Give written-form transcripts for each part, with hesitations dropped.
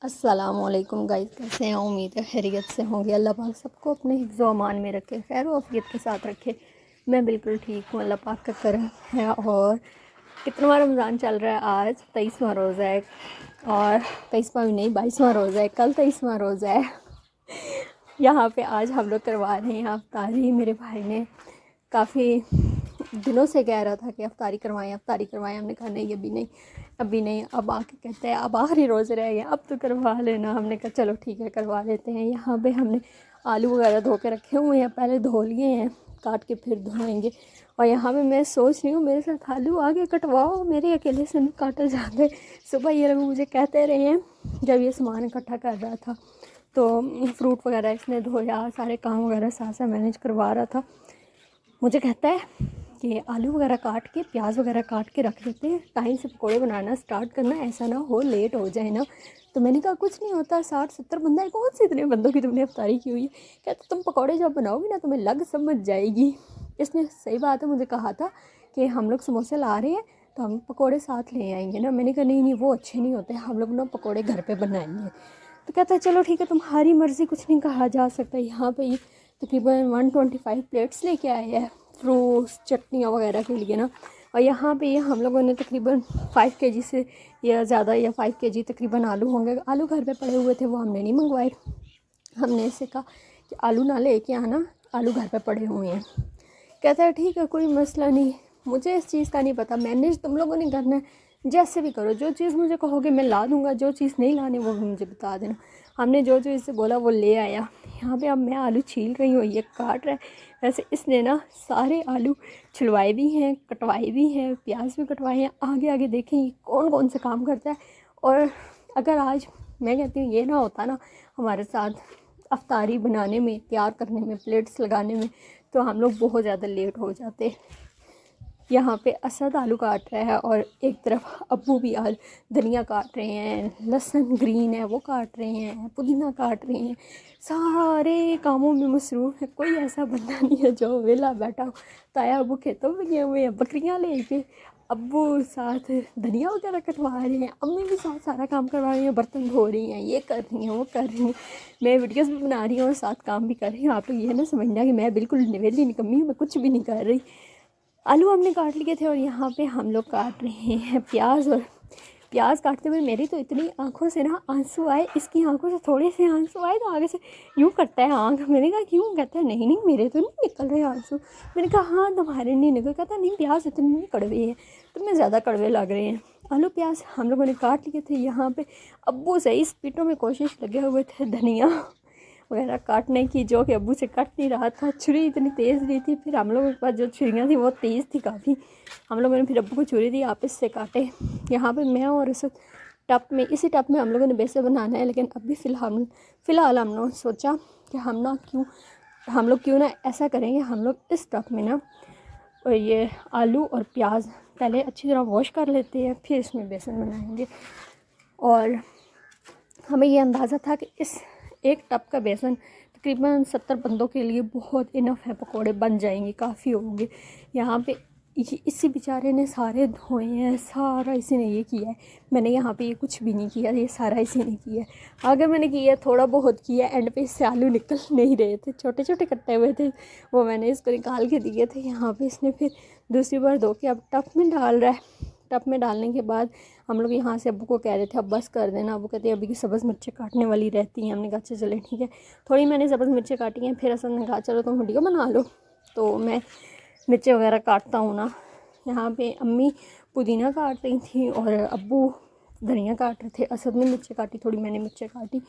अस्सलामुअलैकुम गाइस, कैसे हैं? उम्मीद है खैरियत से होंगे। अल्लाह पाक सबको अपने हिफ्ज़-ओ अमान में रखे, खैर आफियत के साथ रखे। मैं बिल्कुल ठीक हूँ, अल्लाह पाक का करम है। और कितनवां रमज़ान चल रहा है? आज 23वां रोज़ा है। और 23वां भी नहीं, 22वां रोज़ा है। कल 23वां रोज़ा है। यहाँ पे आज हम लोग करवा रहे हैं अफ्तारी। मेरे भाई ने काफ़ी दिनों से कह रहा था कि अफ्तारी करवाएं, अफ्तारी करवाएं। हमने कहा नहीं, अभी नहीं। अब आके कहते हैं अब आखिरी रोज़ रह गया, अब तो करवा लेना। हमने कहा चलो ठीक है, करवा लेते हैं। यहाँ पे हमने आलू वगैरह धो के रखे हुए हैं, पहले धो लिए हैं, काट के फिर धोएंगे। और यहाँ पे मैं सोच रही हूँ मेरे साथ आलू आगे कटवाओ, मेरे अकेले से नहीं काटे जाते। सुबह ये लोग मुझे कहते रहे हैं, जब ये सामान इकट्ठा कर रहा था तो फ्रूट वगैरह इसने धोया, सारे काम वगैरह साथ साथ मैनेज करवा रहा था। मुझे कहता है कि आलू वगैरह काट के, प्याज वगैरह काट के रख देते हैं, टाइम से पकौड़े बनाना स्टार्ट करना, ऐसा ना हो लेट हो जाए ना। तो मैंने कहा कुछ नहीं होता, 60-70 बंदा है, कौन से इतने बंदों की तुमने अफ्तारी की हुई है? कहते तुम पकौड़े जब बनाओगी ना तुम्हें लग समझ जाएगी। इसने सही बात है, मुझे कहा था कि हम लोग समोसे ला रहे हैं तो हम पकौड़े साथ ले आएंगे ना। मैंने कहा नहीं, वो अच्छे नहीं होते, हम लोग ना पकौड़े घर पर बनाएंगे। तो कहता है चलो ठीक है, तुम्हारी मर्ज़ी, कुछ नहीं कहा जा सकता। यहाँ पर ये तकरीबन 125 प्लेट्स लेके आए हैं फ्रूट्स चटनियाँ वगैरह के लिए ना। और यहाँ पे ये हम लोगों ने तकरीबन 5 केजी से या ज़्यादा, या 5 केजी तकरीबन आलू होंगे। आलू घर पे पड़े हुए थे, वो हमने नहीं मंगवाए। हमने इससे कहा कि आलू ना लेके आना, आलू घर पे पड़े हुए हैं। कहता है ठीक है, कोई मसला नहीं। मुझे इस चीज़ का नहीं पता, मैनेज तुम लोगों ने करना है, जैसे भी करो। जो चीज़ मुझे कहोगे मैं ला दूँगा, जो चीज़ नहीं लानी वो भी मुझे बता देना। हमने जो जो इससे बोला वो ले आया। यहाँ पे अब मैं आलू छील रही हूँ, ये काट रहा है। वैसे इसने ना सारे आलू छिलवाए भी हैं, कटवाए भी हैं, प्याज भी कटवाए हैं। आगे आगे देखें ये कौन कौन से काम करता है। और अगर आज मैं कहती हूँ ये ना होता ना हमारे साथ अफ्तारी बनाने में, तैयार करने में, प्लेट्स लगाने में, तो हम लोग बहुत ज़्यादा लेट हो जाते। यहाँ पे असद आलू काट रहा है और एक तरफ अब्बू भी धनिया काट रहे हैं, लहसुन ग्रीन है वो काट रहे हैं, पुदीना काट रहे हैं। सारे कामों में मसरूफ़ है, कोई ऐसा बंदा नहीं है जो वेला बैठा हो। ताया अब्बू खेतों में गए हुए हैं बकरियाँ लेके, अब्बू साथ धनिया वगैरह कटवा रहे हैं, अम्मी भी साथ सारा काम करवा रही हैं, बर्तन धो रही हैं, ये कर रही हैं, वो कर रही हैं। मैं वीडियोस भी बना रही हूँ और साथ काम भी कर रही हूँ। आप लोग ये ना समझना कि मैं बिल्कुल निवेली निकम्मी हूँ, मैं कुछ भी नहीं कर रही। आलू हमने काट लिए थे और यहाँ पे हम लोग काट रहे हैं प्याज। और प्याज काटते हुए मेरी तो इतनी आंखों से ना आंसू आए, इसकी आंखों से थोड़े से आंसू आए तो आगे से यूँ करता है आंख। मैंने कहा क्यों? कहता है नहीं नहीं, मेरे तो नहीं निकल रहे आंसू। मैंने कहा हाँ तुम्हारे नहीं निकल। कहता नहीं, प्याज इतने नहीं कड़वे हैं, तुम्हें ज़्यादा कड़वे लग रहे हैं। आलू प्याज हम लोगों ने काट लिए थे। यहाँ पे अब्बू सही स्पीडों में कोशिश लगे हुए थे धनिया वगैरह काटने की, जो कि अब्बू से कट नहीं रहा था। छुरी इतनी तेज़ नहीं थी। फिर हम लोगों के पास जो छुरियाँ थी वो तेज़ थी काफ़ी। हम लोगों ने फिर अब्बू को छुरी दी, आप इससे काटे। यहाँ पे मैं और इस टप में, इसी टप में हम लोगों ने बेसन बनाना है। लेकिन अभी फ़िलहाल हम लोगों ने सोचा कि हम लोग क्यों ना ऐसा करेंगे, हम लोग इस टप में ना ये आलू और प्याज पहले अच्छी तरह वॉश कर लेते हैं, फिर इसमें बेसन बनाएंगे। और हमें ये अंदाज़ा था कि इस एक टप का बेसन तकरीबन 70 बंदों के लिए बहुत इनफ है, पकोड़े बन जाएंगे, काफ़ी होंगे। यहाँ पे इसी बेचारे ने सारे धोए हैं, सारा इसी ने ये किया है। मैंने यहाँ पे ये कुछ भी नहीं किया, ये सारा इसी ने किया है। अगर मैंने किया थोड़ा बहुत किया, एंड पे इससे आलू निकल नहीं रहे थे, छोटे छोटे कट्टे हुए थे, वो मैंने इसको निकाल के दिए थे। यहाँ पे इसने फिर दूसरी बार धो के अब टप में डाल रहा है। टप में डालने के बाद हम लोग यहाँ से अब्बू को कह रहे थे अब बस कर देना। अब्बू कहते हैं अभी की सब्ज़ मिर्चें काटने वाली रहती हैं। हमने कहा अच्छा चले ठीक है। थोड़ी मैंने सब्ज़ मिर्चें काटी हैं, फिर असल ने कहा चलो तुम वीडियो बना लो, तो मैं मिर्चें वगैरह काटता हूँ ना। यहाँ पे अम्मी पुदीना काट रही थी और अब्बू धनिया काट रहे थे। असद ने मिर्चें काटी, थोड़ी मैंने मिर्चें काटी।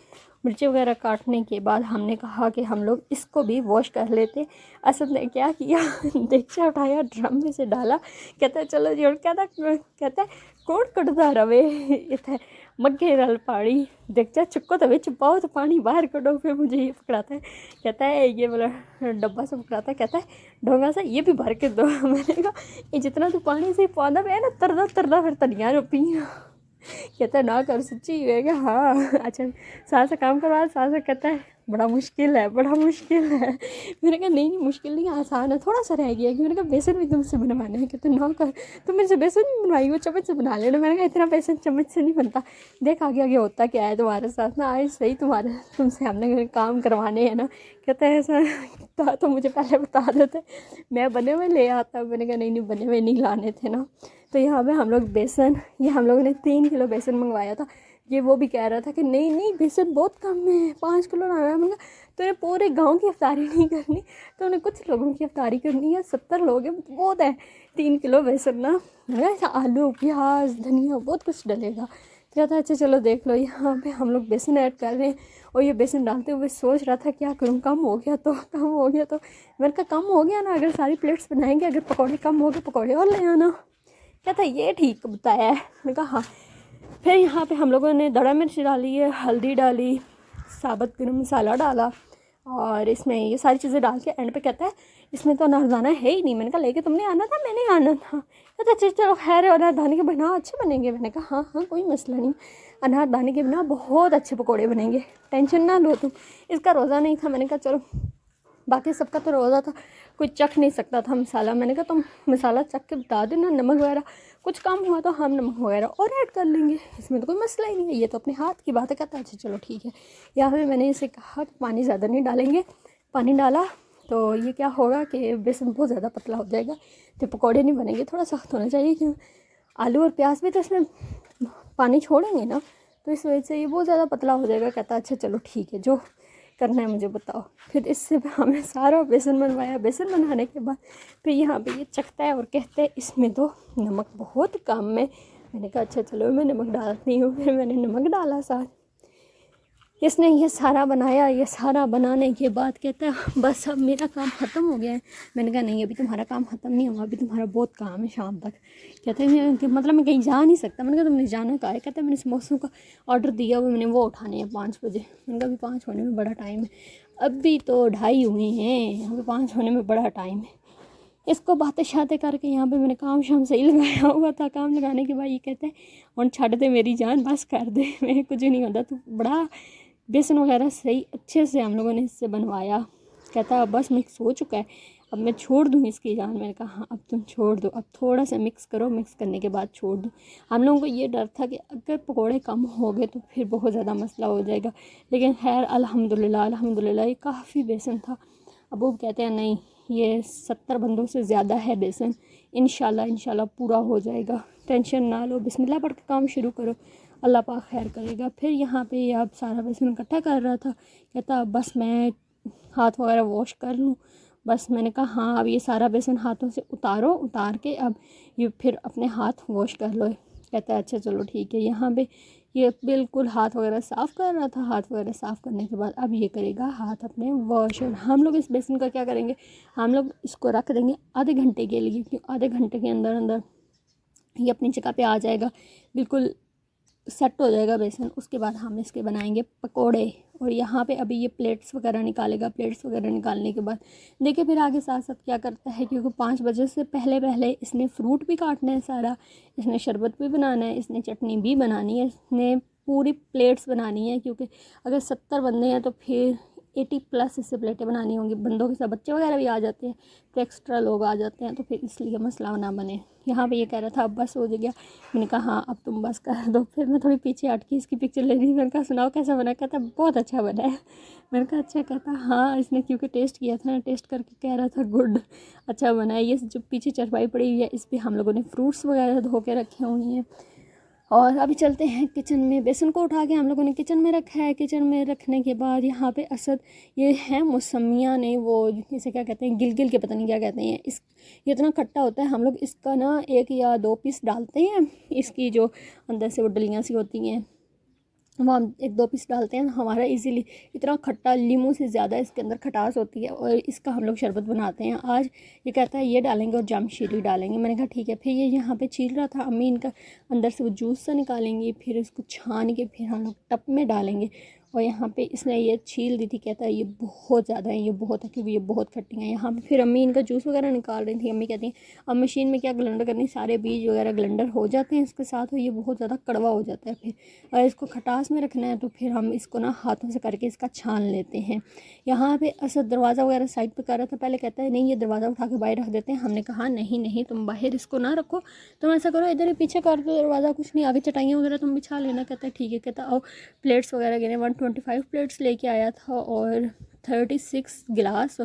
मिर्चें वगैरह काटने के बाद हमने कहा कि हम लोग इसको भी वॉश कर लेते। असद ने क्या किया, देगचा उठाया, ड्रम में से डाला। कहता है चलो जोड़, कहता है कोट कटदा रवे इतने मग्गे रल पानी, देगचा चुको तो बिच पाओ तो पानी बाहर कटो। फिर मुझे ये पकड़ाता है, कहता है ये वाला डब्बा से पकड़ाता है, कहता है ढोंगा सा ये भी भर के दो। मैंने कहा ये जितना तो पानी से पौधा पे है ना तरदा तरदा फिर तनिया रो पी। कहता है ना कर सच्ची है क्या? हाँ अच्छा, साथ से काम करवा, साथ से कहता है बड़ा मुश्किल है, बड़ा मुश्किल है। मैंने कहा नहीं मुश्किल नहीं, आसान है, थोड़ा सा रह गया कि मैंने कहा बेसन भी तुमसे बनवाने हैं कि तो ना कर, तुम मेरे से बेसन नहीं बनवाई, वो चम्मच से बना लेना। मैंने कहा इतना बेसन चम्मच से नहीं बनता, देख आगे आगे होता क्या है तुम्हारे साथ ना, आज सही तुमसे हमने काम करवाने हैं ना। कहता है ऐसा था तो मुझे पहले बता देते, मैं बने हुए ले आता। मैंने कहा नहीं बने हुए नहीं लाने थे ना। तो यहाँ पे हम लोग बेसन, ये हम लोगों ने 3 किलो बेसन मंगवाया था। ये वो भी कह रहा था कि नहीं बेसन बहुत कम है, 5 किलो लाना है। मैंने कहा तो पूरे गांव की अफ्तारी नहीं करनी, तो उन्हें कुछ लोगों की अफ्तारी करनी है, 70 लोग हैं, बहुत है 3 किलो बेसन ना। ऐसा आलू प्याज धनिया बहुत कुछ डलेगा। क्या था, अच्छा चलो देख लो। यहाँ पे हम लोग बेसन ऐड कर रहे हैं और ये बेसन डालते हुए सोच रहा था क्या करूँ, कम हो गया तो मैंने कहा कम हो गया ना, अगर सारी प्लेट्स बनाएंगे, अगर पकौड़े कम हो गए पकौड़े और ले आना। क्या था ये ठीक बताया है। मैंने कहा हाँ। फिर यहाँ पे हम लोगों ने दड़ा मिर्च डाली है, हल्दी डाली, साबुत गरम मसाला डाला और इसमें ये सारी चीज़ें डाल के एंड पे कहता है इसमें तो अनारदाना है ही नहीं। मैंने कहा लेके तुमने आना था, मैंने आना था। कहता अच्छा चलो खैर, अनारदाने के बिना अच्छे बनेंगे। मैंने कहा हाँ कोई मसला नहीं, अनारदाने के बिना बहुत अच्छे पकौड़े बनेंगे, टेंशन ना लो तुम। इसका रोज़ा नहीं था। मैंने कहा चलो, बाकी सबका तो रोज़ा था, कोई चख नहीं सकता था मसाला। मैंने कहा तुम मसाला चख के बता देना, नमक वगैरह कुछ कम हुआ तो हम नमक वगैरह और ऐड कर लेंगे, इसमें तो कोई मसला ही नहीं है, ये तो अपने हाथ की बात है। कहता अच्छा चलो ठीक है। यहाँ पे मैंने इसे कहा कि पानी ज़्यादा नहीं डालेंगे, पानी डाला तो ये क्या होगा कि बेसन बहुत ज़्यादा पतला हो जाएगा, तो पकौड़े नहीं बनेंगे, थोड़ा सख्त होना चाहिए। क्यों, आलू और प्याज भी तो इसमें पानी छोड़ेंगे ना, तो इस वजह से ये बहुत ज़्यादा पतला हो जाएगा। कहता अच्छा चलो ठीक है, जो करना है मुझे बताओ। फिर इससे हमें सारा बेसन बनवाया। बेसन बनाने के बाद फिर यहाँ पे ये चखता है और कहते हैं इसमें तो नमक बहुत कम है। मैंने कहा अच्छा चलो मैं नमक डालती हूँ। फिर मैंने नमक डाला साथ। इसने ये सारा बनाया, ये सारा बनाने के बाद कहता है बस अब मेरा काम ख़त्म हो गया है। मैंने कहा नहीं अभी तुम्हारा काम ख़त्म नहीं हुआ, अभी तुम्हारा बहुत काम है शाम तक। कहते हैं कि मतलब मैं कहीं जा नहीं सकता। मैंने कहा तुमने जाना कहाँ है। कहता है मैंने समोसों का ऑर्डर दिया हुआ, मैंने वो उठाने हैं 5 बजे। मैंने कहा अभी 5 होने में बड़ा टाइम है, अभी तो 2:30 हुए हैं, अभी 5 होने में बड़ा टाइम है। इसको बातें शातें करके यहाँ पे मैंने काम शाम सही लगाया हुआ था। काम लगाने के बाद ये कहते हैं और छड़ दे मेरी जान, बस कर दे, मेरे कुछ नहीं होता। तो बड़ा बेसन वगैरह सही अच्छे से हम लोगों ने इससे बनवाया। कहता बस मिक्स हो चुका है, अब मैं छोड़ दूँ इसकी जान। मैंने कहा हाँ अब तुम छोड़ दो, अब थोड़ा सा मिक्स करो, मिक्स करने के बाद छोड़ दो। हम लोगों को ये डर था कि अगर पकोड़े कम हो गए तो फिर बहुत ज़्यादा मसला हो जाएगा, लेकिन खैर अल्हम्दुलिल्लाह ये काफ़ी बेसन था। अब वो कहते हैं नहीं ये 70 बंदों से ज़्यादा है बेसन, इंशाल्लाह पूरा हो जाएगा, टेंशन ना लो, बिस्मिल्लाह पढ़ के काम शुरू करो, अल्लाह पाक खैर करेगा। फिर यहाँ पे अब सारा बेसन इकट्ठा कर रहा था। कहता बस मैं हाथ वगैरह वॉश कर लूँ बस। मैंने कहा हाँ अब ये सारा बेसन हाथों से उतार के अब ये फिर अपने हाथ वॉश कर लो। कहता है अच्छा चलो ठीक है। यहाँ पे ये बिल्कुल हाथ वगैरह साफ़ कर रहा था। हाथ वगैरह साफ़ करने के बाद अब ये करेगा हाथ अपने वॉश। और हम लोग इस बेसन का क्या करेंगे, हम लोग इसको रख देंगे आधे घंटे के लिए, क्योंकि आधे घंटे के अंदर अंदर ये अपनी जगह पे आ जाएगा, बिल्कुल सेट हो जाएगा बेसन। उसके बाद हम इसके बनाएंगे पकोड़े। और यहाँ पे अभी ये प्लेट्स वगैरह निकालेगा। प्लेट्स वगैरह निकालने के बाद देखिए फिर आगे साथ साथ क्या करता है, क्योंकि 5 बजे से पहले इसने फ्रूट भी काटना है सारा, इसने शरबत भी बनाना है, इसने चटनी भी बनानी है, इसने पूरी प्लेट्स बनानी है। क्योंकि अगर 70 बंदे हैं तो फिर 80+ इससे प्लेटें बनानी होंगी। बंदों के साथ बच्चे वगैरह भी आ जाते हैं तो एक्स्ट्रा लोग आ जाते हैं, तो फिर इसलिए मसला ना बने। यहाँ पे ये कह रहा था अब बस हो गया। मैंने कहा हाँ अब तुम बस कर दो। फिर मैं थोड़ी पीछे हट के इसकी पिक्चर ले रही। मैंने कहा सुनाओ कैसा बना। कहता बहुत अच्छा बना है। मैंने कहा अच्छा। कहता हाँ इसने क्योंकि टेस्ट किया था ना, टेस्ट करके कह रहा था गुड, अच्छा बना है। ये जो पीछे चरपाई पड़ी हुई है इस पर हम लोगों ने फ्रूट्स वगैरह धो के रखे हुए हैं। और अभी चलते हैं किचन में। बेसन को उठा के हम लोगों ने किचन में रखा है। किचन में रखने के बाद यहाँ पे असद ये है मौसमियाँ ने, वो इसे क्या कहते हैं, गिल के पता नहीं क्या कहते हैं, इस ये इतना खट्टा होता है। हम लोग इसका ना 1 या 2 पीस डालते हैं, इसकी जो अंदर से वो डलियाँ सी होती हैं वो हम 1-2 पीस डालते हैं। हमारा इजीली इतना खट्टा, लीमू से ज़्यादा इसके अंदर खटास होती है और इसका हम लोग शरबत बनाते हैं। आज ये कहता है ये डालेंगे और जामशीरी डालेंगे। मैंने कहा ठीक है। फिर ये यहाँ पे छील रहा था, अम्मी इनका अंदर से वो जूस सा निकालेंगी, फिर इसको छान के फिर हम लोग टप में डालेंगे और यहाँ पे इसने ये छील दी थी, कहता है ये बहुत ज़्यादा है, ये बहुत है, क्योंकि ये बहुत खट्टी हैं। यहाँ पे फिर अम्मी इनका जूस वगैरह निकाल रही थी। अम्मी कहती हैं अब मशीन में क्या ग्लंडर करनी, सारे बीज वगैरह ग्लंडर हो जाते हैं इसके साथ, और ये बहुत ज़्यादा कड़वा हो जाता है। फिर अगर इसको खटास में रखना है तो फिर हम इसको ना हाथों से करके इसका छान लेते हैं। यहाँ पे असद दरवाज़ा वगैरह साइड पर कर रहा था, पहले कहता है नहीं ये दरवाज़ा उठा के बाहर रख देते हैं। हमने कहा नहीं नहीं, तुम बाहर इसको ना रखो, तुम ऐसा करो इधर ही पीछे कर दो दरवाज़ा, कुछ नहीं, आगे चटाइयाँ वगैरह तुम बिछा लेना। कहता है ठीक है। कहता और प्लेट्स वगैरह गिने, 125 प्लेट्स लेके आया था और 36 गिलास,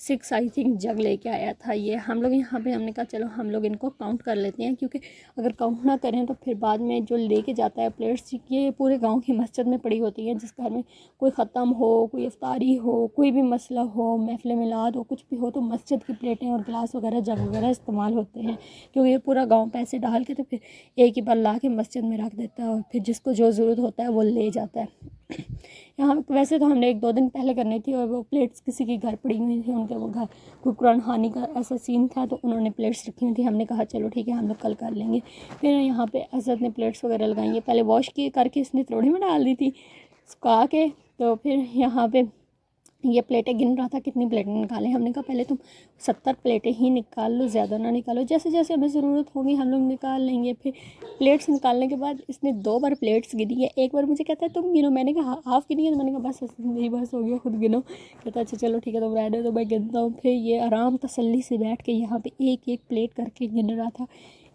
6 आई थिंक जग लेके आया था। ये हम लोग यहाँ पे हमने कहा चलो हम लोग इनको काउंट कर लेते हैं, क्योंकि अगर काउंट ना करें तो फिर बाद में जो लेके जाता है प्लेट्स, ये पूरे गांव की मस्जिद में पड़ी होती हैं। जिस घर में कोई ख़त्म हो, कोई इफ्तारी हो, कोई भी मसला हो, महफिल मिलाद हो, कुछ भी हो, तो मस्जिद की प्लेटें और गिलास वगैरह जग वगैरह इस्तेमाल होते हैं। क्योंकि ये पूरा गाँव पैसे डाल के तो फिर एक ही बार ला के मस्जिद में रख देता है, और फिर जिसको जो ज़रूरत होता है वो ले जाता है। यहाँ वैसे तो हमने 1-2 दिन पहले करनी थी, और वो प्लेट्स किसी के घर पड़ी हुई थी, उनके वो घर कोई कुरान खानी का ऐसा सीन था, तो उन्होंने प्लेट्स रखी हुई थी। हमने कहा चलो ठीक है हम लोग कल कर लेंगे। फिर यहाँ पे असद ने प्लेट्स वगैरह लगाई है, पहले वॉश की करके इसने त्रोड़े में डाल दी थी सुखा के। तो फिर यहाँ पे ये प्लेटें गिन रहा था कितनी प्लेटें निकालें। हमने कहा पहले तुम 70 प्लेटें ही निकाल लो, ज़्यादा ना निकालो, जैसे जैसे हमें ज़रूरत होगी हम लोग निकाल लेंगे। फिर प्लेट्स निकालने के बाद इसने 2 बार प्लेट्स गिनी है। एक बार मुझे कहता है तुम गिनो, मैंने कहा हाफ़ गिनी है, तो मैंने कहा बस नहीं बस हो गया, खुद गिनो। कहता अच्छा चलो ठीक है तुम रहने दो, मैं गिनता हूँ। फिर ये आराम तसल्ली से बैठ के यहाँ पर एक एक प्लेट करके गिन रहा था।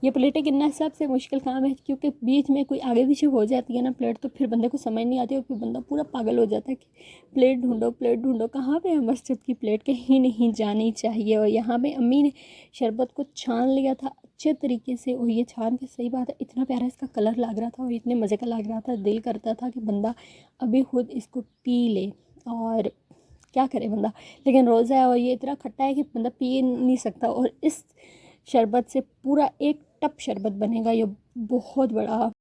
ये प्लेटें गिनना सबसे मुश्किल काम है, क्योंकि बीच में कोई आगे पीछे हो जाती है ना प्लेट, तो फिर बंदे को समझ नहीं आती, और फिर बंदा पूरा पागल हो जाता है कि प्लेट ढूंढो कहाँ पे है मस्जिद की प्लेट, कहीं नहीं जानी चाहिए। और यहाँ पे अम्मी ने शरबत को छान लिया था अच्छे तरीके से, और ये छान के सही बात है इतना प्यारा इसका कलर लग रहा था और इतने मज़े का लग रहा था, दिल करता था कि बंदा अभी खुद इसको पी ले। और क्या करे बंदा, लेकिन रोज़ा है और ये इतना खट्टा है कि बंदा पी नहीं सकता। और इस शरबत से पूरा 1 टप शरबत बनेगा, ये बहुत बड़ा